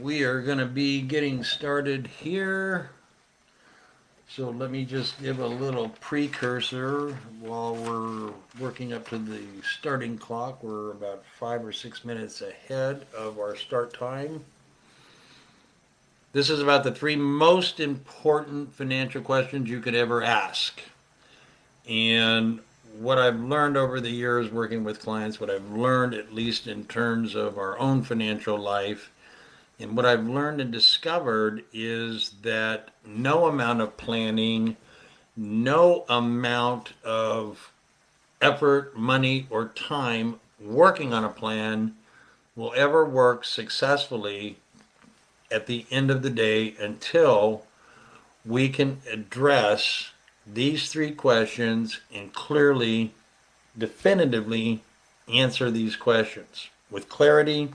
We are going to be getting started here. So let me just give a little precursor while we're working up to the starting clock. We're about 5 or 6 minutes ahead of our start time. This is about the three most important financial questions you could ever ask. And what I've learned over the years working with clients, what I've learned at least in terms of our own financial life, and what I've learned and discovered is that no amount of planning, no amount of effort, money, or time working on a plan will ever work successfully at the end of the day until we can address these three questions and clearly, definitively answer these questions with clarity,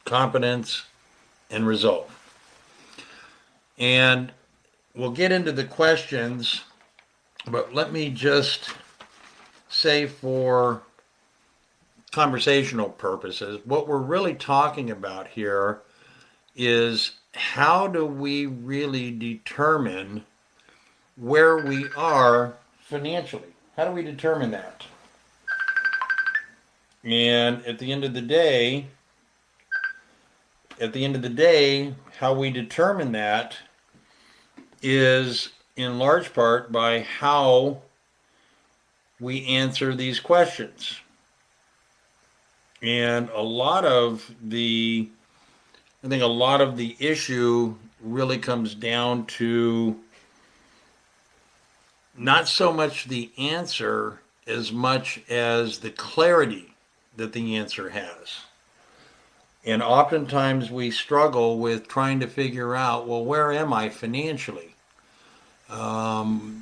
competence, and resolve. And we'll get into the questions, but let me just say for conversational purposes, what we're really talking about here is how do we really determine where we are financially? How do we determine that? And at the end of the day, how we determine that is in large part by how we answer these questions. And I think a lot of the issue really comes down to not so much the answer as much as the clarity that the answer has. And oftentimes we struggle with trying to figure out, well, where am I financially? I'm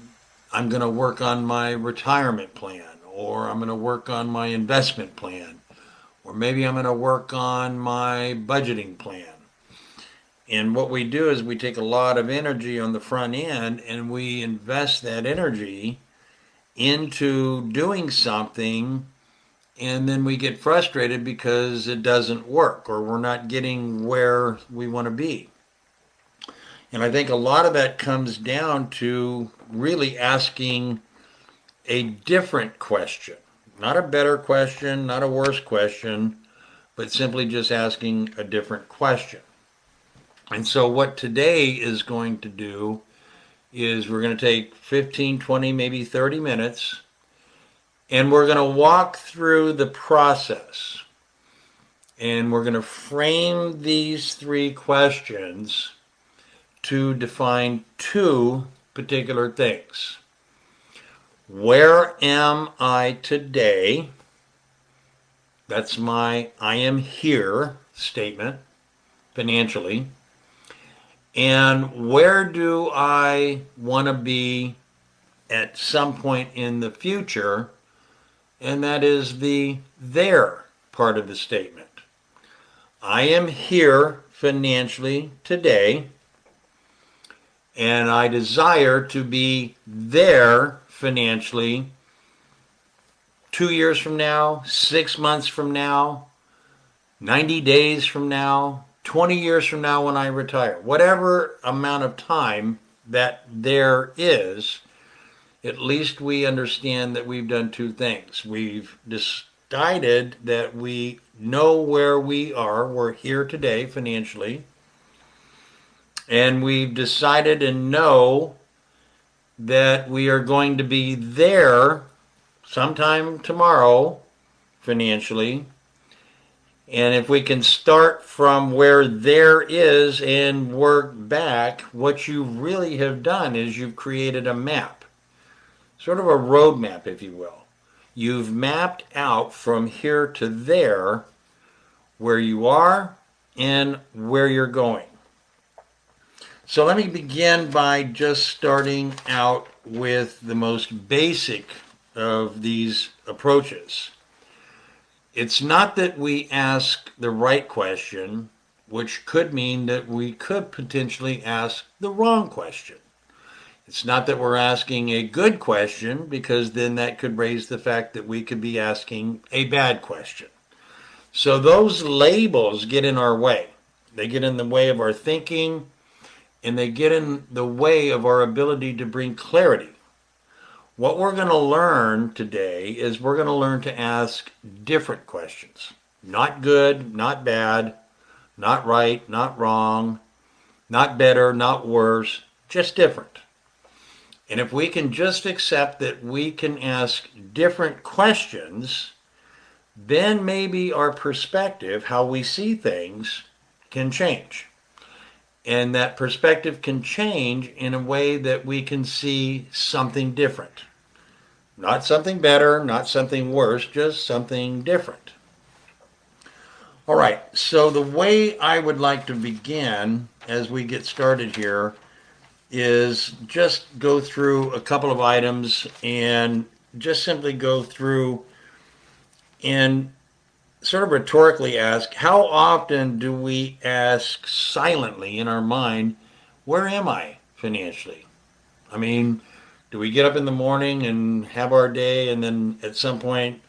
going to work on my retirement plan, or I'm going to work on my investment plan, or maybe I'm going to work on my budgeting plan. And what we do is we take a lot of energy on the front end and we invest that energy into doing something, and then we get frustrated because it doesn't work or we're not getting where we want to be. And I think a lot of that comes down to really asking a different question. Not a better question, not a worse question, but simply just asking a different question. And so what today is going to do is we're going to take 15, 20, maybe 30 minutes, and we're going to walk through the process. And we're going to frame these three questions to define two particular things. Where am I today? That's my I am here statement financially. And where do I want to be at some point in the future? And that is the there part of the statement. I am here financially today, and I desire to be there financially 2 years from now, 6 months from now, 90 days from now, 20 years from now when I retire. Whatever amount of time that there is, at least we understand that we've done two things. We've decided that we know where we are. We're here today financially. And we've decided and know that we are going to be there sometime tomorrow financially. And if we can start from where there is and work back, what you really have done is you've created a map. Sort of a roadmap, if you will. You've mapped out from here to there where you are and where you're going. So let me begin by just starting out with the most basic of these approaches. It's not that we ask the right question, which could mean that we could potentially ask the wrong question. It's not that we're asking a good question, because then that could raise the fact that we could be asking a bad question. So those labels get in our way. They get in the way of our thinking, and they get in the way of our ability to bring clarity. What we're going to learn today is we're going to learn to ask different questions. Not good, not bad, not right, not wrong, not better, not worse, just different. And if we can just accept that we can ask different questions, then maybe our perspective, how we see things, can change. And that perspective can change in a way that we can see something different. Not something better, not something worse, just something different. All right, so the way I would like to begin as we get started here is just go through a couple of items and just simply go through and sort of rhetorically ask, how often do we ask silently in our mind, where am I financially? I mean, do we get up in the morning and have our day and then at some point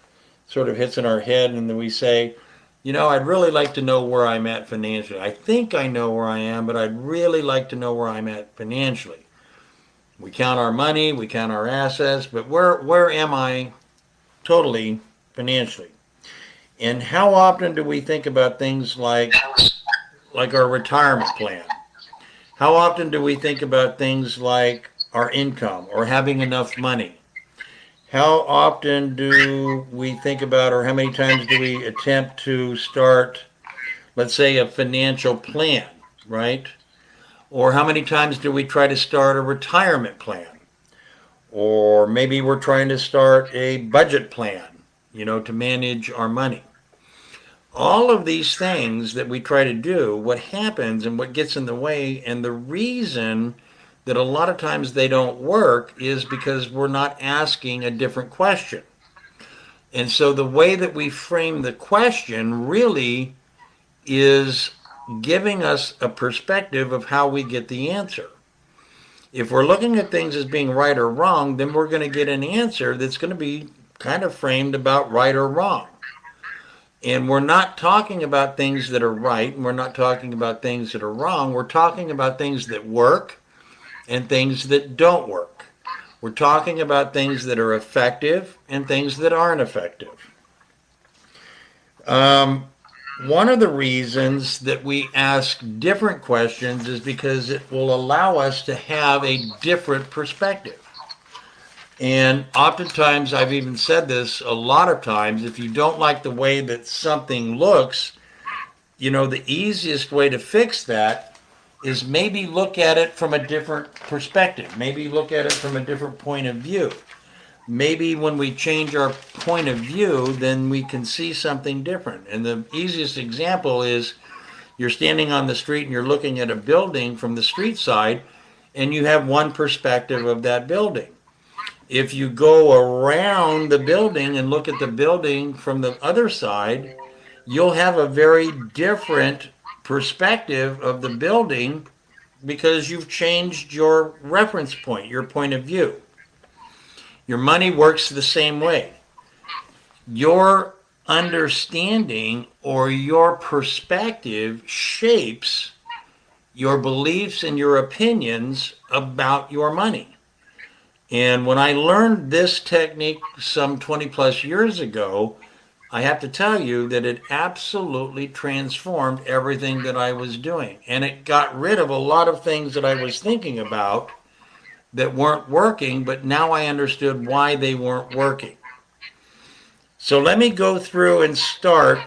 sort of hits in our head and then we say, I'd really like to know where I'm at financially. I think I know where I am, but I'd really like to know where I'm at financially. We count our money, we count our assets, but where am I totally financially? And how often do we think about things like our retirement plan? How often do we think about things like our income or having enough money? How often do we think about, or how many times do we attempt to start, let's say, a financial plan, right? Or how many times do we try to start a retirement plan? Or maybe we're trying to start a budget plan, to manage our money. All of these things that we try to do, what happens and what gets in the way, and the reason that a lot of times they don't work is because we're not asking a different question. And so the way that we frame the question really is giving us a perspective of how we get the answer. If we're looking at things as being right or wrong, then we're going to get an answer that's going to be kind of framed about right or wrong. And we're not talking about things that are right, and we're not talking about things that are wrong. We're talking about things that work and things that don't work. We're talking about things that are effective and things that aren't effective. One of the reasons that we ask different questions is because it will allow us to have a different perspective. And oftentimes, I've even said this a lot of times, if you don't like the way that something looks, the easiest way to fix that is maybe look at it from a different perspective. Maybe look at it from a different point of view. Maybe when we change our point of view, then we can see something different. And the easiest example is you're standing on the street and you're looking at a building from the street side, and you have one perspective of that building. If you go around the building and look at the building from the other side, you'll have a very different perspective of the building because you've changed your reference point, your point of view. Your money works the same way. Your understanding or your perspective shapes your beliefs and your opinions about your money. And when I learned this technique some 20 plus years ago, I have to tell you that it absolutely transformed everything that I was doing. And it got rid of a lot of things that I was thinking about that weren't working, but now I understood why they weren't working. So let me go through and start,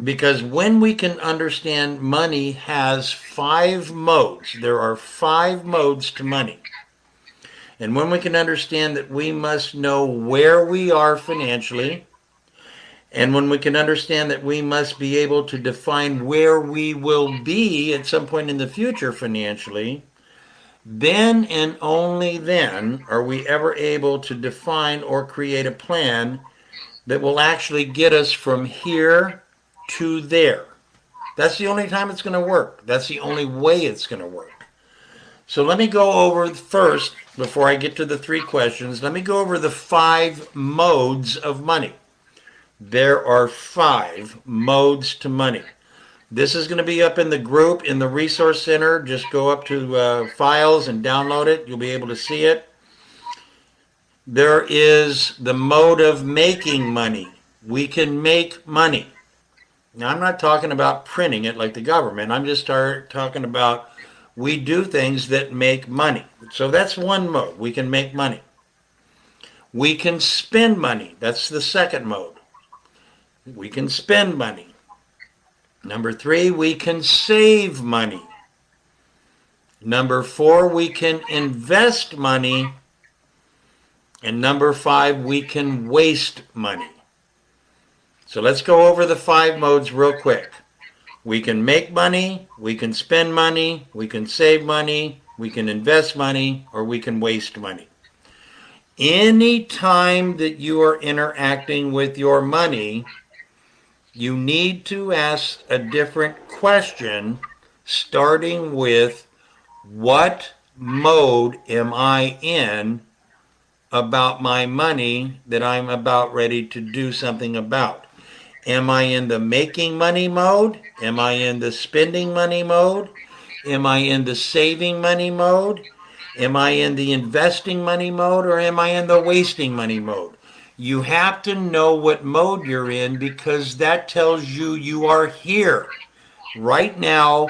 because when we can understand money has 5 modes. There are 5 modes to money. And when we can understand that we must know where we are financially, and when we can understand that we must be able to define where we will be at some point in the future financially, then and only then are we ever able to define or create a plan that will actually get us from here to there. That's the only time it's going to work. That's the only way it's going to work. So let me go over first, before I get to the 3 questions, let me go over the 5 modes of money. There are 5 modes to money. This is going to be up in the group in the Resource Center. Just go up to Files and download it. You'll be able to see it. There is the mode of making money. We can make money. Now, I'm not talking about printing it like the government. I'm just talking about we do things that make money. So that's one mode. We can make money. We can spend money. That's the second mode. We can spend money. Number 3, we can save money. Number 4, we can invest money. And number 5, we can waste money. So let's go over the 5 modes real quick. We can make money, we can spend money, we can save money, we can invest money, or we can waste money. Any time that you are interacting with your money, you need to ask a different question, starting with, what mode am I in about my money that I'm about ready to do something about? Am I in the making money mode? Am I in the spending money mode? Am I in the saving money mode? Am I in the investing money mode, or am I in the wasting money mode? You have to know what mode you're in, because that tells you you are here right now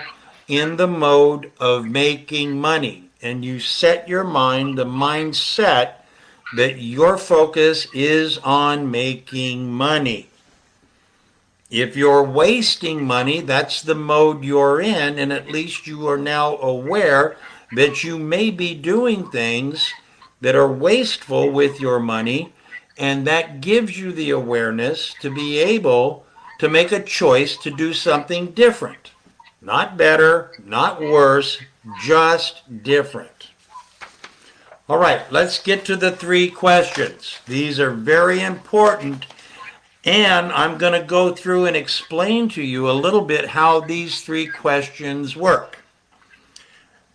in the mode of making money. And you set your mind, the mindset, that your focus is on making money. If you're wasting money, that's the mode you're in, and at least you are now aware that you may be doing things that are wasteful with your money, and that gives you the awareness to be able to make a choice to do something different. Not better, not worse, just different. All right, let's get to the 3 questions. These are very important, and I'm going to go through and explain to you a little bit how these 3 questions work.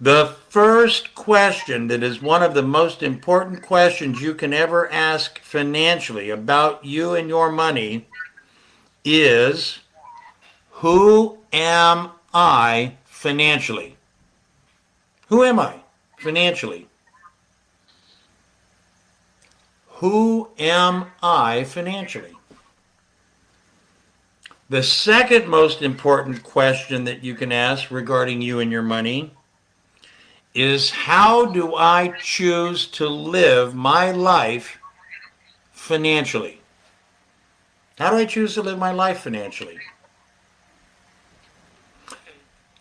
The first question, that is one of the most important questions you can ever ask financially about you and your money, is, who am I financially? Who am I financially? Who am I financially? The second most important question that you can ask regarding you and your money is, how do I choose to live my life financially? How do I choose to live my life financially?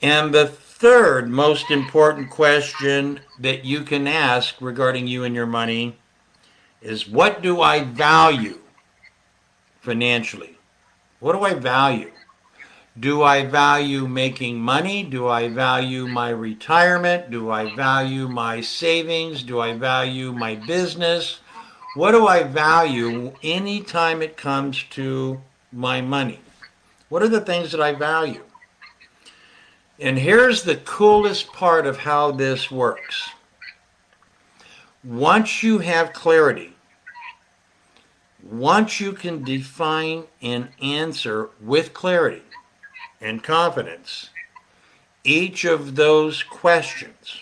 And the third most important question that you can ask regarding you and your money is, what do I value financially? What do I value? Do I value making money? Do I value my retirement? Do I value my savings? Do I value my business? What do I value anytime it comes to my money? What are the things that I value? And here's the coolest part of how this works. Once you have clarity, once you can define and answer with clarity and confidence each of those questions,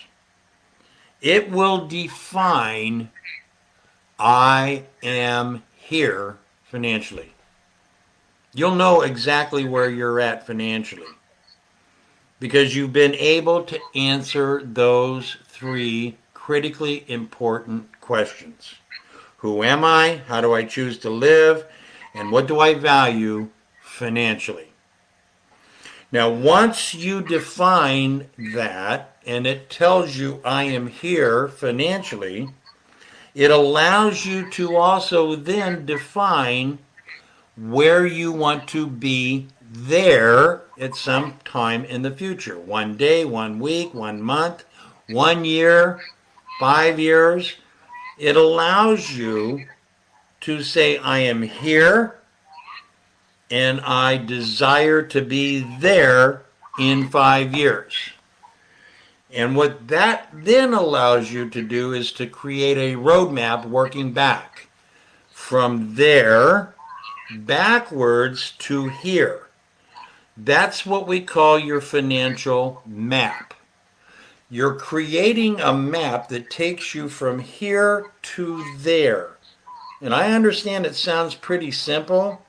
it will define, I am here financially. You'll know exactly where you're at financially, because you've been able to answer those 3 critically important questions. Who am I? How do I choose to live? And what do I value financially? Now, once you define that, and it tells you I am here financially, it allows you to also then define where you want to be there at some time in the future. 1 day, 1 week, 1 month, 1 year, 5 years. It allows you to say, I am here and I desire to be there in 5 years. And what that then allows you to do is to create a roadmap working back from there backwards to here. That's what we call your financial map. You're creating a map that takes you from here to there. And I understand it sounds pretty simple,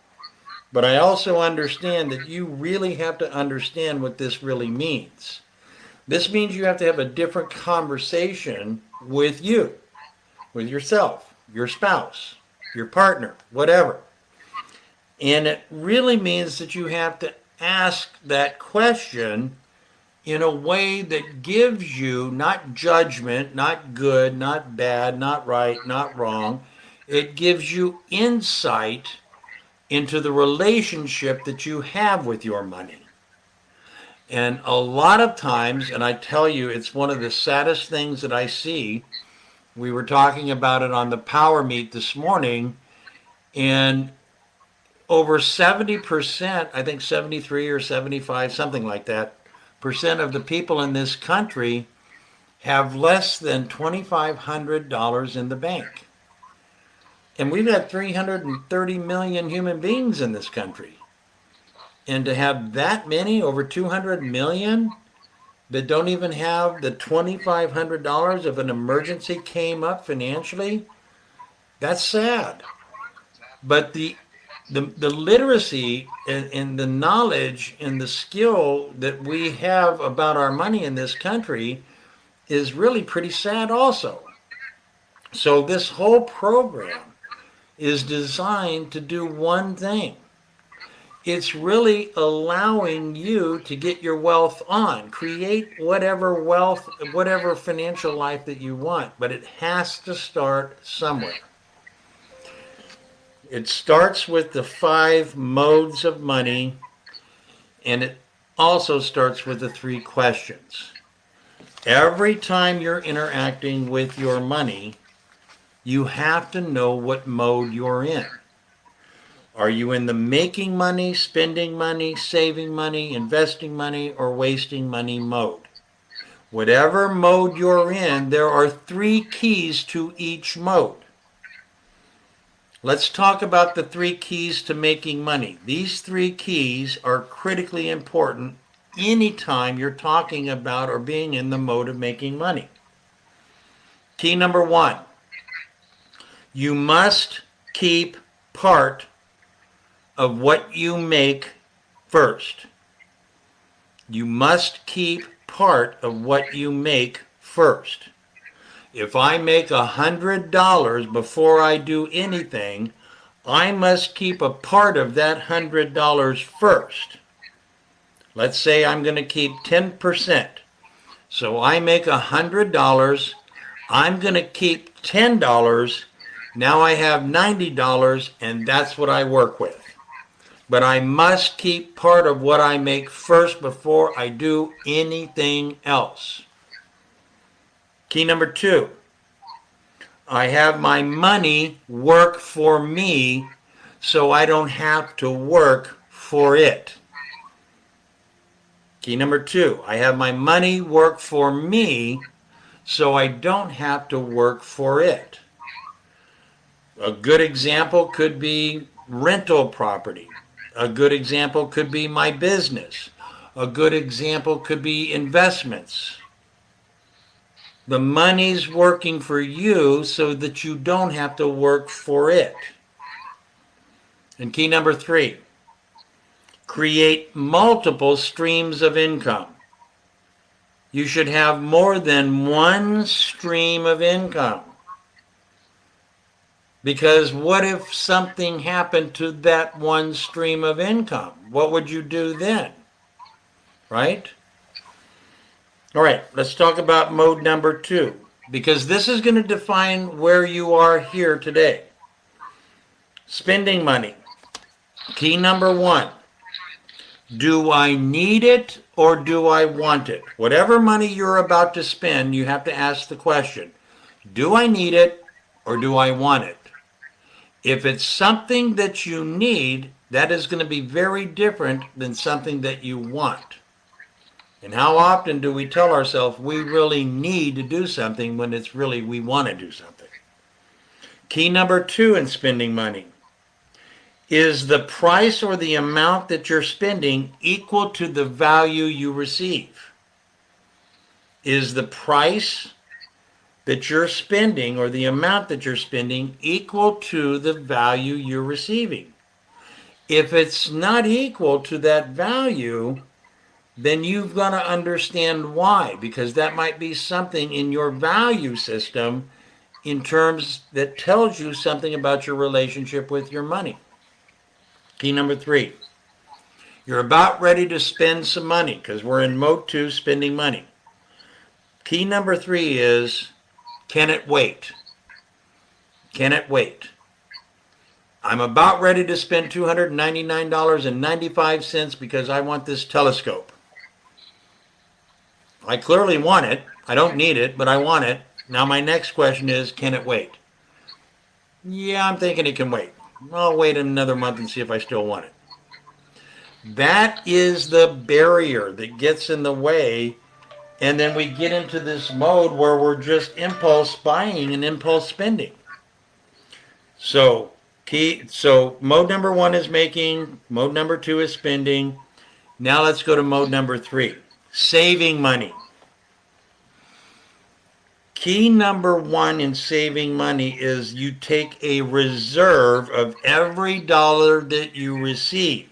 but I also understand that you really have to understand what this really means. This means you have to have a different conversation with you, with yourself, your spouse, your partner, whatever. And it really means that you have to ask that question in a way that gives you not judgment, not good, not bad, not right, not wrong. It gives you insight into the relationship that you have with your money. And a lot of times, and I tell you, it's one of the saddest things that I see. We were talking about it on the Power Meet this morning, and over 70%, I think 73 or 75, something like that, percent of the people in this country have less than $2,500 in the bank. And we've got 330 million human beings in this country. And to have that many, over 200 million, that don't even have the $2,500 if an emergency came up financially, that's sad. But the literacy and the knowledge and the skill that we have about our money in this country is really pretty sad also. So this whole program is designed to do one thing. It's really allowing you to get your wealth on, create whatever wealth, whatever financial life that you want, but it has to start somewhere. It starts with the 5 modes of money, and it also starts with the 3 questions. Every time you're interacting with your money, you have to know what mode you're in. Are you in the making money, spending money, saving money, investing money, or wasting money mode? Whatever mode you're in, there are 3 keys to each mode. Let's talk about the 3 keys to making money. These 3 keys are critically important anytime you're talking about or being in the mode of making money. Key number 1, you must keep part of what you make first. You must keep part of what you make first. If I make $100 before I do anything, I must keep a part of that $100 first. Let's say I'm going to keep 10%. So I make $100. I'm going to keep $10. Now I have $90, and that's what I work with. But I must keep part of what I make first before I do anything else. Key number 2, I have my money work for me so I don't have to work for it. Key number 2, I have my money work for me so I don't have to work for it. A good example could be rental property. A good example could be my business. A good example could be investments. The money's working for you so that you don't have to work for it. And key number 3, create multiple streams of income. You should have more than one stream of income. Because what if something happened to that one stream of income? What would you do then? Right? All right, let's talk about mode number 2, because this is going to define where you are here today. Spending money. Key number 1, do I need it or do I want it? Whatever money you're about to spend, you have to ask the question, do I need it or do I want it? If it's something that you need, that is going to be very different than something that you want. And how often do we tell ourselves we really need to do something when it's really we want to do something? Key number 2 in spending money Is the price or the amount that you're spending equal to the value you receive? Is the price that you're spending or the amount that you're spending equal to the value you're receiving? If it's not equal to that value, then you've got to understand why, because that might be something in your value system in terms that tells you something about your relationship with your money. Key number 3. You're about ready to spend some money because we're in mode 2, spending money. Key number 3 is, can it wait? Can it wait? I'm about ready to spend $299.95 because I want this telescope. I clearly want it. I don't need it, but I want it. Now my next question is, can it wait? Yeah, I'm thinking it can wait. I'll wait another month and see if I still want it. That is the barrier that gets in the way, and then we get into this mode where we're just impulse buying and impulse spending. So mode number 1 is making, mode number 2 is spending. Now let's go to mode number 3, saving money. Key number 1 in saving money is you take a reserve of every dollar that you receive.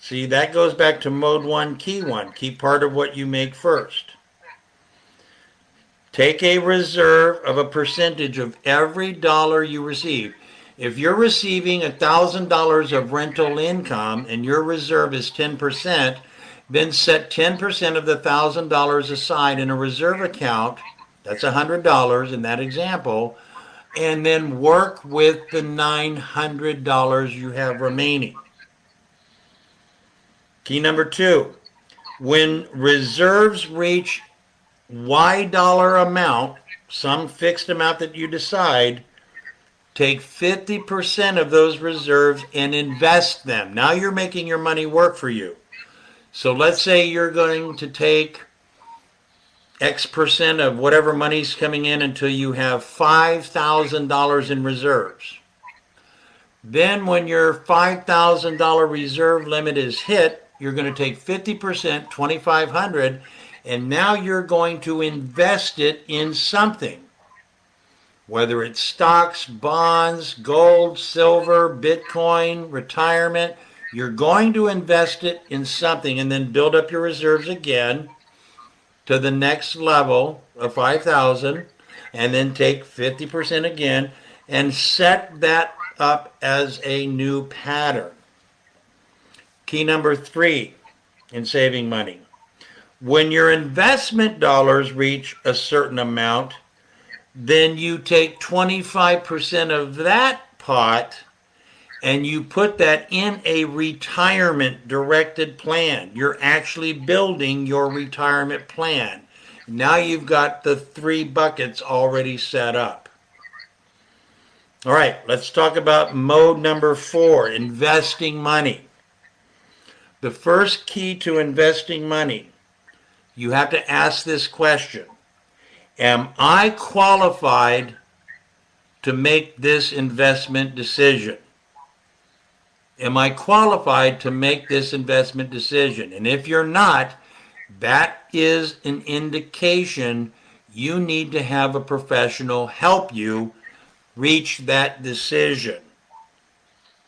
See, that goes back to mode 1, key 1, key part of what you make first. Take a reserve of a percentage of every dollar you receive. If you're receiving $1,000 of rental income and your reserve is 10%, then set 10% of the $1,000 aside in a reserve account. That's $100 in that example, and then work with the $900 you have remaining. Key number 2, when reserves reach Y dollar amount, some fixed amount that you decide, take 50% of those reserves and invest them. Now you're making your money work for you. So let's say you're going to take X percent of whatever money's coming in until you have $5,000 in reserves. Then when your $5,000 reserve limit is hit, you're going to take 50%, $2,500, and now you're going to invest it in something. Whether it's stocks, bonds, gold, silver, Bitcoin, retirement, you're going to invest it in something and then build up your reserves again to the next level of 5,000, and then take 50% again and set that up as a new pattern. Key number 3 in saving money. When your investment dollars reach a certain amount, then you take 25% of that pot and you put that in a retirement directed plan. You're actually building your retirement plan. Now you've got the 3 buckets already set up. All right, let's talk about mode number 4, investing money. The first key to investing money, you have to ask this question: am I qualified to make this investment decision? Am I qualified to make this investment decision? And if you're not, that is an indication you need to have a professional help you reach that decision.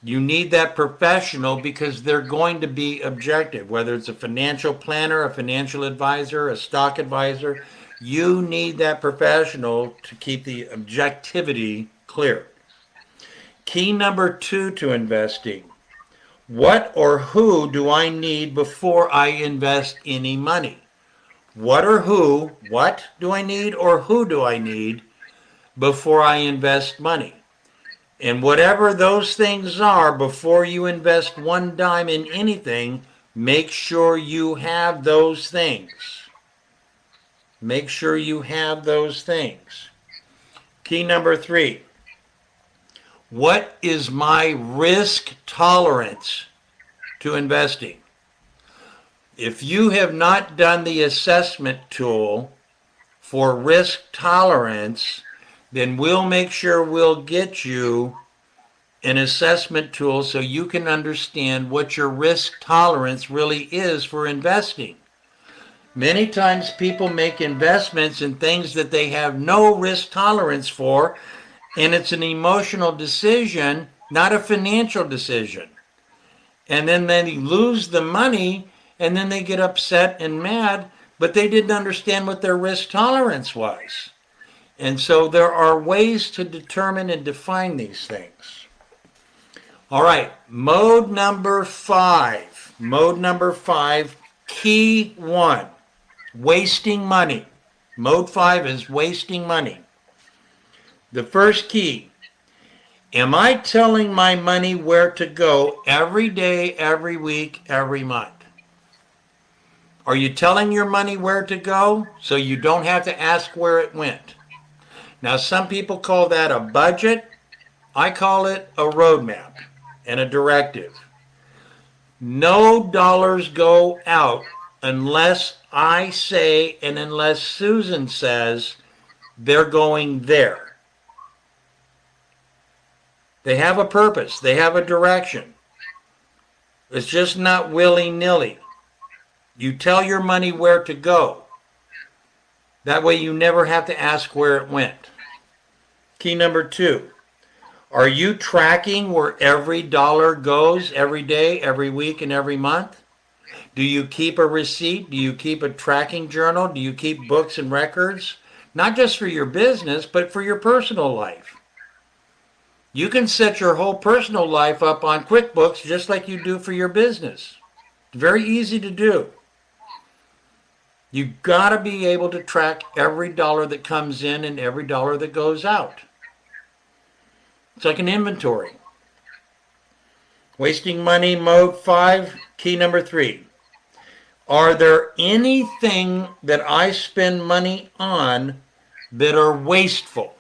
You need that professional because they're going to be objective, whether it's a financial planner, a financial advisor, a stock advisor. You need that professional to keep the objectivity clear. Key number 2 to investing: what or who do I need before I invest any money? What do I need or who do I need before I invest money? And whatever those things are, before you invest one dime in anything, make sure you have those things. Make sure you have those things. Key number 3. What is my risk tolerance to investing? If you have not done the assessment tool for risk tolerance, then we'll make sure we'll get you an assessment tool so you can understand what your risk tolerance really is for investing. Many times people make investments in things that they have no risk tolerance for, and it's an emotional decision, not a financial decision. And then they lose the money, and then they get upset and mad, but they didn't understand what their risk tolerance was. And so there are ways to determine and define these things. All right, mode number 5. Mode number 5, key 1, wasting money. Mode 5 is wasting money. The first key, am I telling my money where to go every day, every week, every month? Are you telling your money where to go so you don't have to ask where it went? Now, some people call that a budget. I call it a roadmap and a directive. No dollars go out unless I say and unless Susan says they're going there. They have a purpose. They have a direction. It's just not willy-nilly. You tell your money where to go. That way you never have to ask where it went. Key number 2. Are you tracking where every dollar goes every day, every week, and every month? Do you keep a receipt? Do you keep a tracking journal? Do you keep books and records? Not just for your business, but for your personal life. You can set your whole personal life up on QuickBooks just like you do for your business. It's very easy to do. You've got to be able to track every dollar that comes in and every dollar that goes out. It's like an inventory. Wasting money, mode 5, key number 3. Are there anything that I spend money on that are wasteful?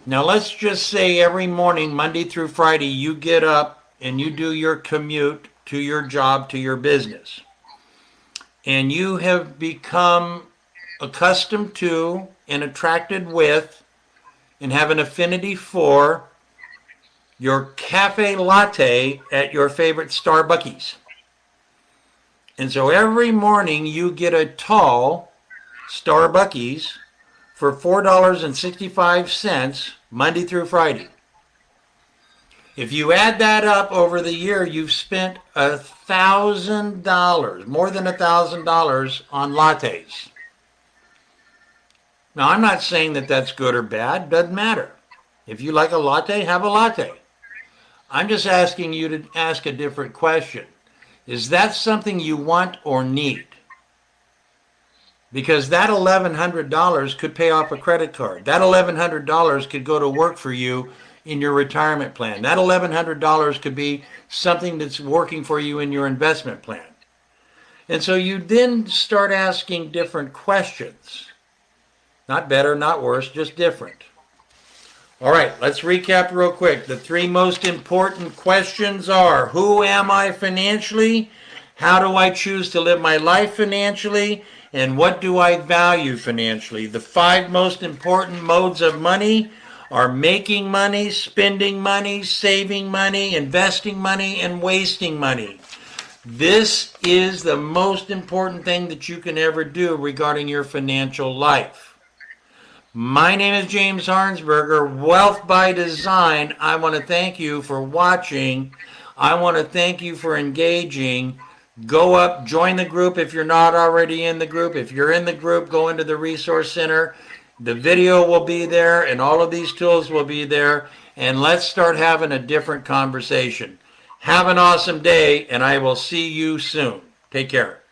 Now let's just say every morning, Monday through Friday, you get up and you do your commute to your job, to your business. And you have become accustomed to and attracted with and have an affinity for your cafe latte at your favorite Starbucks. And so every morning you get a tall Starbucks for $4.65 Monday through Friday. If you add that up over the year, you've spent $1,000, more than $1,000 on lattes. Now, I'm not saying that that's good or bad. Doesn't matter. If you like a latte, have a latte. I'm just asking you to ask a different question. Is that something you want or need? Because that $1,100 could pay off a credit card. That $1,100 could go to work for you in your retirement plan. That $1,100 could be something that's working for you in your investment plan. And so you then start asking different questions. Not better, not worse, just different. All right, let's recap real quick. The 3 most important questions are, who am I financially? How do I choose to live my life financially? And what do I value financially? The 5 most important modes of money are making money, spending money, saving money, investing money, and wasting money. This is the most important thing that you can ever do regarding your financial life. My name is James Harnsberger, Wealth by Design. I want to thank you for watching. I want to thank you for engaging. Go up, join the group if you're not already in the group. If you're in the group, go into the Resource Center. The video will be there and all of these tools will be there. And let's start having a different conversation. Have an awesome day and I will see you soon. Take care.